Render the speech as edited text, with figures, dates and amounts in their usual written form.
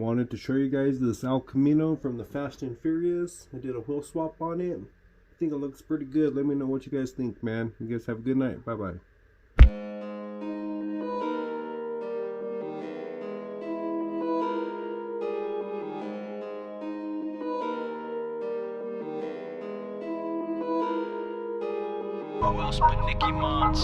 Wanted to show you guys this El Camino from the Fast and Furious. I did a wheel swap on it. I think it looks pretty good. Let me know what you guys think, man. You guys have a good night. Bye bye. Who else but Nicky Mons?